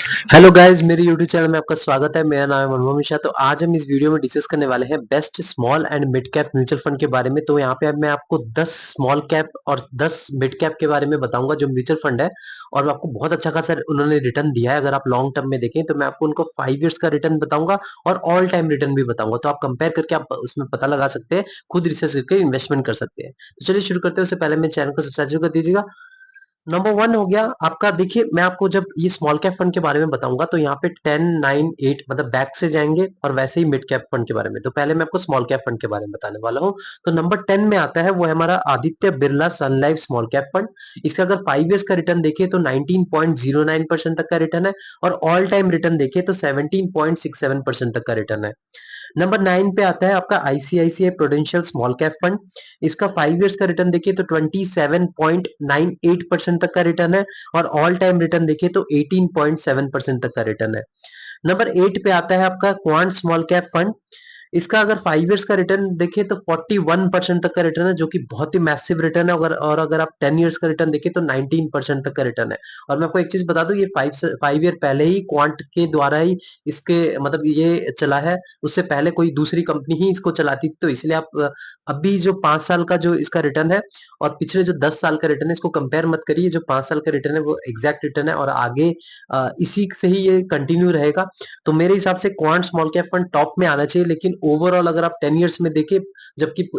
Hello guys, मेरे YouTube channel में आपका स्वागत है। मेरा नाम है मनमोहन मिश्रा। तो आज हम इस वीडियो में डिस्कस करने वाले हैं best small and mid cap mutual fund के बारे में। तो यहाँ पे अब मैं आपको 10 स्मॉल कैप और 10 मिड कैप के बारे में बताऊंगा जो म्यूचुअल फंड है, और आपको बहुत अच्छा खासा उन्होंने रिटर्न दिया है। अगर आप लॉन्ग टर्म में देखें तो मैं आपको उनको 5 ईयर्स का रिटर्न बताऊंगा और ऑल टाइम रिटर्न भी बताऊंगा। तो आप कंपेयर करके आप उसमें पता लगा सकते हैं, खुद रिसर्च करके इन्वेस्टमेंट कर सकते हैं। तो चलिए शुरू करते हैं। उससे पहले मेरे चैनल को सब्सक्राइब कर दीजिएगा। नंबर वन हो गया आपका। देखिए, मैं आपको जब ये स्मॉल कैप फंड के बारे में बताऊंगा तो यहाँ पे 10, 9, 8 मतलब बैक से जाएंगे, और वैसे ही मिड कैप फंड के बारे में। तो पहले मैं आपको स्मॉल कैप फंड के बारे में बताने वाला हूँ। तो नंबर 10 में आता है वो है हमारा आदित्य बिरला सन लाइफ स्मॉल कैप फंड। इसका अगर 5 ईयर्स का रिटर्न देखिए तो 19.09% तक का रिटर्न है, और ऑल टाइम रिटर्न देखिए तो 17.67% तक का रिटर्न है। नंबर 9 पे आता है आपका ICICI prudential small cap fund. इसका 5 ईयर्स का रिटर्न देखिए तो 27.98% तक का रिटर्न है, और ऑल टाइम रिटर्न देखिए तो 18.7% तक का रिटर्न है। नंबर 8 पे आता है आपका क्वांट स्मॉल कैप फंड। इसका अगर 5 ईयर्स का रिटर्न देखिए तो 41% तक का रिटर्न है, जो कि बहुत ही मैसिव रिटर्न है। अगर आप 10 ईयर्स का रिटर्न देखिए तो 19% तक का रिटर्न है। और मैं आपको एक चीज बता दूं, ये 5 ईयर पहले ही क्वांट के द्वारा ही इसके मतलब ये चला है। उससे पहले कोई दूसरी कंपनी ही इसको चलाती थी। तो इसलिए आप अभी जो 5 साल का जो इसका रिटर्न है और पिछले जो 10 साल का रिटर्न है, इसको कंपेयर मत करिए। जो 5 साल का रिटर्न है वो एग्जैक्ट रिटर्न है, और आगे इसी से ही ये कंटिन्यू रहेगा। तो मेरे हिसाब से quant small cap fund top में आना चाहिए। लेकिन ओवरऑल अगर आप 10 ईयर्स में देखें, जबकि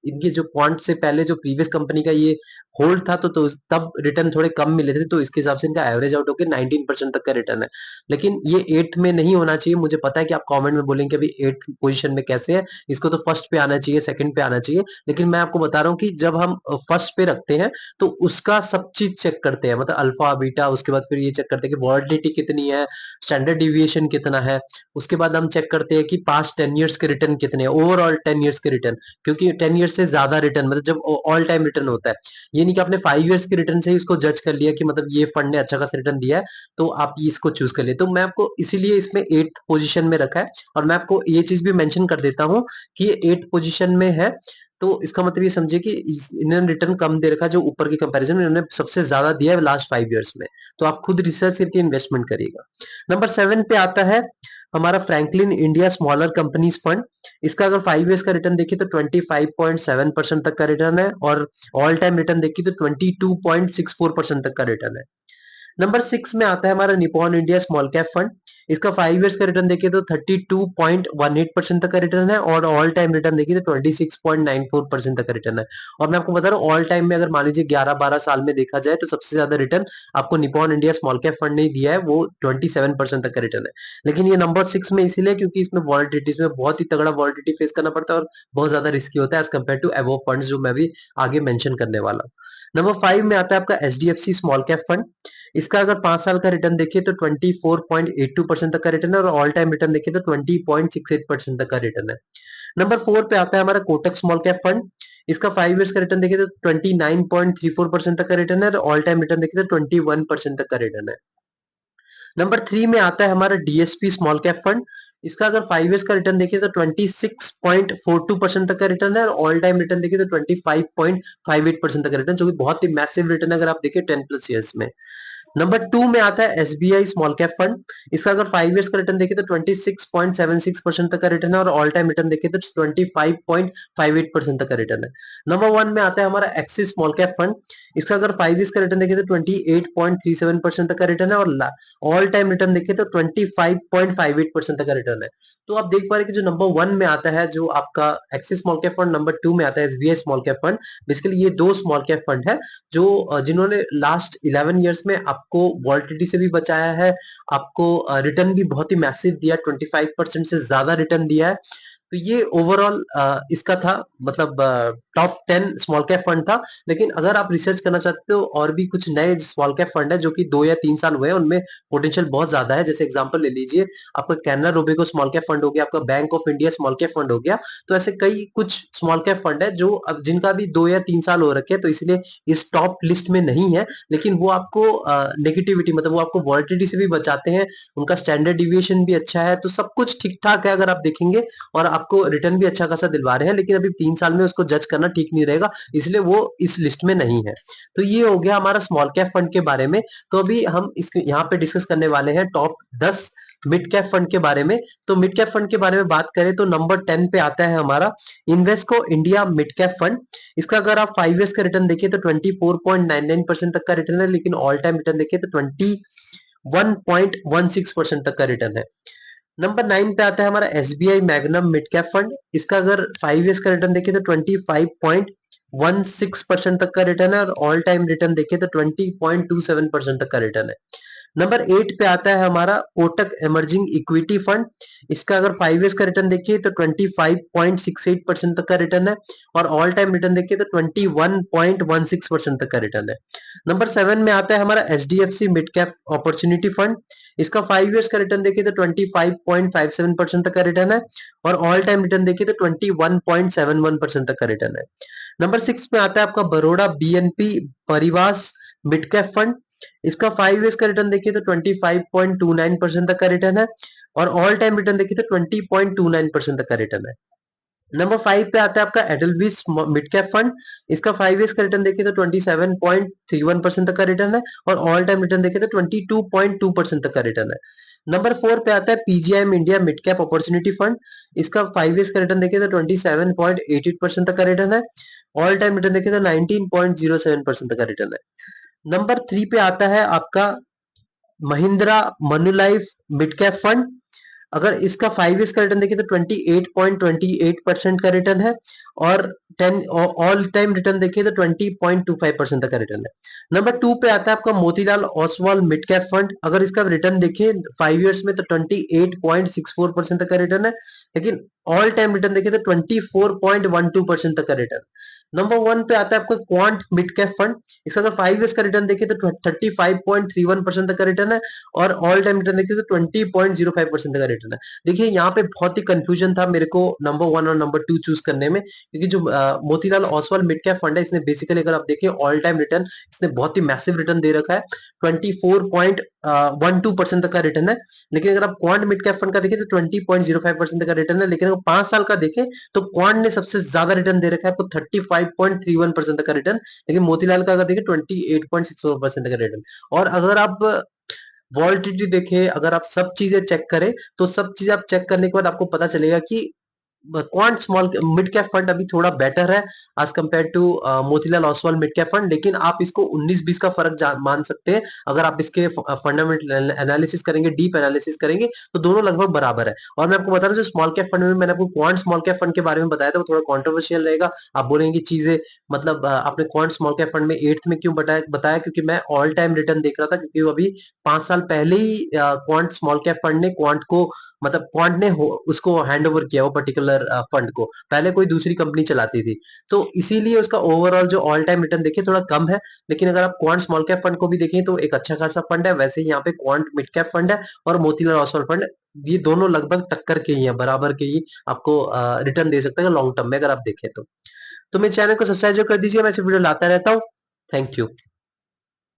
इनके जो क्वांट से पहले जो प्रीवियस कंपनी का ये होल्ड था, तो तब रिटर्न थोड़े कम मिले थे। तो इसके हिसाब से इनका एवरेज आउट होकर 19% तक का रिटर्न है। लेकिन ये 8th में नहीं होना चाहिए। मुझे पता है कि आप कमेंट में बोलेंगे अभी 8th पोजीशन में कैसे है, इसको तो फर्स्ट पे आना चाहिए, सेकंड पे आना चाहिए। लेकिन मैं आपको बता रहा हूँ कि जब हम फर्स्ट पे रखते हैं तो उसका सब चीज चेक करते हैं, मतलब अल्फा बीटा। उसके बाद फिर ये चेक करते हैं कि वॉलिडिटी कितनी है, स्टैंडर्ड डिविएशन कितना है। उसके बाद हम चेक करते हैं कि पास्ट 10 ईयर्स के रिटर्न कितने हैं, ओवरऑल 10 ईयर्स के रिटर्न। क्योंकि 10 ईयर्स से ज्यादा रिटर्न मतलब जब ऑल टाइम रिटर्न होता है, ये नहीं कि आपने 5 ईयर्स के रिटर्न से ही उसको जज कर लिया कि मतलब ये फंड ने अच्छा खासा रिटर्न दिया है तो आप इसको चूज कर लिए। तो मैं आपको इसीलिए इसमें 8th पोजीशन में रखा है। और मैं आपको ये चीज भी मेंशन कर देता हूँ कि ये 8th पोजीशन में है। तो इसका मतलब ये समझिए कि इन्होंने रिटर्न कम दे रखा है, जो ऊपर के कंपैरिजन में इन्होंने सबसे ज्यादा दिया है लास्ट 5 ईयर्स में। तो आप खुद रिसर्च करके इन्वेस्टमेंट करिएगा। नंबर 7 पे आता है हमारा Franklin India smaller companies fund. इसका अगर 5 ईयर्स का रिटर्न देखिए तो 25.7% तक का रिटर्न है, और ऑल टाइम रिटर्न देखिए तो 22.64% तक का रिटर्न है। नंबर 6 में आता है हमारा Nippon India small cap fund. इसका 5 ईयर्स का रिटर्न देखिए तो 32.18% तक का रिटर्न है, और ऑल टाइम रिटर्न देखिए तो 26.94% तक का रिटर्न है। और मैं आपको बता रहा हूँ, ऑल टाइम में अगर मान लीजिए 11-12 साल में देखा जाए तो सबसे ज्यादा रिटर्न आपको Nippon India small cap fund ने दिया है, वो 27% तक का रिटर्न है। लेकिन ये नंबर 6 में इसीलिए क्योंकि इसमें वॉलिटिलिटीज में बहुत ही तगड़ा वॉलिटिलिटी फेस करना पड़ता है, और बहुत ज्यादा रिस्की होता है as compare to above funds, जो मैं भी आगे मेंशन करने वाला हूँ। नंबर 5 में आता है आपका एचडीएफसी स्मॉल कैप फंड। इसका अगर 5 साल का रिटर्न देखिए तो 24.82% तक का रिटर्न है, और ऑल टाइम रिटर्न देखिए तो 20.68% तक का रिटर्न है। नंबर 4 पे आता है हमारा कोटक स्मॉल कैप फंड। इसका 5 ईयर्स का रिटर्न देखिए तो 29.34% तक का रिटर्न है, और ऑल टाइम रिटर्न देखिए तो 21% तक का रिटर्न है। नंबर 3 में आता है हमारा डीएसपी स्मॉल कैप फंड। इसका अगर 5 ईयर्स का रिटर्न देखिए तो 26.42% तक का रिटर्न है, और ऑल टाइम रिटर्न देखिए तो 25.58% तक का रिटर्न, जो कि बहुत ही मैसिव रिटर्न है अगर आप देखिए 10+ ईयर्स में। नंबर 2 में आता है एसबीआई स्मॉल कैप फंड। इसका अगर 5 ईयर्स का रिटर्न देखें तो 26.76% तक का रिटर्न है, और ऑल टाइम रिटर्न देखें तो 25.58% तक का रिटर्न है। नंबर 1 में आता है हमारा एक्सिस स्मॉल कैप फंड। इसका अगर 5 ईयर्स का रिटर्न देखें तो 28.37% तक का रिटर्न है, और ऑल टाइम रिटर्न देखें तो 25.58% तक का रिटर्न है। तो आप देख पा रहे हैं कि जो नंबर 1 में आता है जो आपका axis small cap fund, number 2 में आता है SBI small cap fund. Basically ये दो स्मॉल कैप फंड है जो जिन्होंने लास्ट 11 ईयर्स में आपको वॉलिटिलिटी से भी बचाया है, आपको रिटर्न भी बहुत ही मैसिव दिया, 25% से ज्यादा रिटर्न दिया है। तो ये ओवरऑल इसका था, मतलब टॉप 10 स्मॉल कैप फंड था। लेकिन अगर आप रिसर्च करना चाहते हो और भी कुछ नए स्मॉल कैप फंड है जो कि 2 या 3 साल हुए हैं, उनमें पोटेंशियल बहुत ज्यादा है। जैसे एग्जांपल ले लीजिए, आपका Canara Robeco small cap fund हो गया, आपका bank of India small cap fund हो गया। तो ऐसे कई कुछ स्मॉल कैप फंड है जो अब जिनका भी 2 या 3 साल हो रखे हैं, तो इसलिए इस टॉप लिस्ट में नहीं है। लेकिन वो आपको नेगेटिविटी मतलब वो आपको वॉलिटिलिटी से भी बचाते हैं, उनका स्टैंडर्ड डिविएशन भी अच्छा है, तो सब कुछ ठीक ठाक है अगर आप देखेंगे। और आपको रिटर्न भी अच्छा खासा दिलवा रहे हैं, लेकिन अभी 3 साल में उसको जज करना ठीक नहीं रहेगा, इसलिए वो इस लिस्ट में नहीं है। तो ये हो गया हमारा स्मॉल कैप फंड के बारे में। तो अभी हम इसके यहाँ पे डिस्कस करने वाले हैं टॉप 10 मिड कैप फंड के बारे में। तो मिड कैप फंड के बारे में बात करें तो नंबर 10 पे आता है हमारा Invesco India mid cap fund. इसका अगर आप 5 इयर्स का रिटर्न देखिए तो 24.99% तक का रिटर्न है, लेकिन ऑल टाइम रिटर्न देखिए तो 21.16% तक का रिटर्न है। नंबर 9 पे आता है हमारा SBI magnum mid cap fund. इसका अगर 5 इयर्स का रिटर्न देखें तो 25.16% तक का रिटर्न है, और ऑल टाइम रिटर्न देखें तो 20.27% तक का रिटर्न है। नंबर 8 पे आता है हमारा कोटक इमर्जिंग इक्विटी फंड। इसका अगर 5 इयर्स का रिटर्न देखिए तो 25.68% तक का रिटर्न है, और ऑल टाइम रिटर्न देखिए तो 21.16% तक का रिटर्न है। नंबर 7 में आता है हमारा HDFC mid cap opportunity fund. इसका 5 इयर्स का रिटर्न देखिए तो 25.57% तक का रिटर्न है, और ऑल टाइम रिटर्न देखिए तो 21.71% तक का रिटर्न है। नंबर 6 में आता है आपका Baroda BNP परिवास mid cap fund. इसका 5 इयर्स का रिटर्न देखिए तो 25.29% तक का रिटर्न है, और ऑल टाइम रिटर्न देखिए तो 20.29% तक का रिटर्न है। नंबर 5 पे आता है आपका एडलविस मिड कैप फंड। इसका 5 इयर्स का रिटर्न देखिए तो 27.31% तक का रिटर्न है, और ऑल टाइम रिटर्न देखिए तो 22.2% तक का रिटर्न है। नंबर 4 पे आता है PGIM India mid cap opportunity fund. इसका 5 इयर्स का रिटर्न देखिए तो 27.88% तक का रिटर्न है, ऑल टाइम रिटर्न देखिए तो 19.07% तक का रिटर्न है। नंबर 3 पे आता है आपका Mahindra Manulife mid cap fund. अगर इसका 5 इयर्स का रिटर्न देखिए तो 28.28% का रिटर्न है, और 10 ऑल टाइम रिटर्न देखिए तो 20.25% तक का रिटर्न है। नंबर 2 पे आता है आपका Motilal Oswal mid cap fund. अगर इसका रिटर्न देखिए 5 इयर्स में तो 28.64% तक का रिटर्न है, लेकिन ऑल टाइम रिटर्न देखिए तो 24.12% तक का रिटर्न। नंबर 1 पे आता है आपका क्वांट मिड कैप फंड। इसका अगर 5 इयर्स का रिटर्न देखिए तो 35.31% तक का रिटर्न है, और ऑल टाइम रिटर्न देखिए तो 20.05% का रिटर्न है। देखिए यहाँ पे बहुत ही कंफ्यूजन था मेरे को नंबर 1 और नंबर 2 चूज करने में, क्योंकि जो Motilal Oswal mid cap fund है, इसने बेसिकली अगर आप देखिए ऑल टाइम रिटर्न इसने बहुत ही मैसिव रिटर्न दे रखा है, 24.12% तक का रिटर्न है। लेकिन अगर आप क्वांट मिड कैप फंड का देखिए तो 20.05% तक का रिटर्न है, लेकिन अगर 5 साल का देखें तो क्वांट ने सबसे ज्यादा रिटर्न दे रखा है आपको 35.31% तक का रिटर्न, लेकिन मोतीलाल का अगर देखिए 28.64% का रिटर्न। और अगर आप वॉलिडिटी देखें, अगर आप सब चीजें चेक करें, तो सब चीजें आप चेक करने के बाद आपको पता चलेगा कि quant small mid cap fund अभी थोड़ा बेटर है as compare to Motilal Oswal mid cap fund, लेकिन आप इसको 19-20 का फर्क मान सकते हैं। अगर आप इसके फंडामेंटल एनालिसिस करेंगे, डीप एनालिसिस करेंगे, तो दोनों लगभग बराबर है। और मैं आपको बता रहा हूँ जो स्मॉल कैप फंड में मैंने आपको क्वांट स्मॉल कैप फंड के बारे में बताया था, वो थोड़ा कॉन्ट्रोवर्शियल रहेगा। आप बोलेंगे चीजें मतलब आपने क्वांट स्मॉल कैप फंड में 8th में क्यों बताया, क्योंकि मैं ऑल टाइम रिटर्न देख रहा था, क्योंकि वो अभी 5 साल पहले ही क्वांट स्मॉल कैप फंड ने क्वांट को मतलब क्वांट ने उसको हैंड ओवर किया वो पर्टिकुलर फंड को, पहले कोई दूसरी कंपनी चलाती थी, तो इसीलिए उसका ओवरऑल जो ऑल टाइम रिटर्न देखिए थोड़ा कम है। लेकिन अगर आप क्वांट स्मॉल कैप फंड को भी देखें तो एक अच्छा खासा फंड है। वैसे ही यहाँ पे क्वांट मिड कैप फंड है और मोतीलाल ओसवाल फंड, ये दोनों लगभग टक्कर के ही है, बराबर के ही आपको रिटर्न दे सकते हैं लॉन्ग टर्म में अगर आप देखें तो। मेरे चैनल को सब्सक्राइब कर दीजिए, मैं ऐसे वीडियो लाता रहता हूँ। Thank you.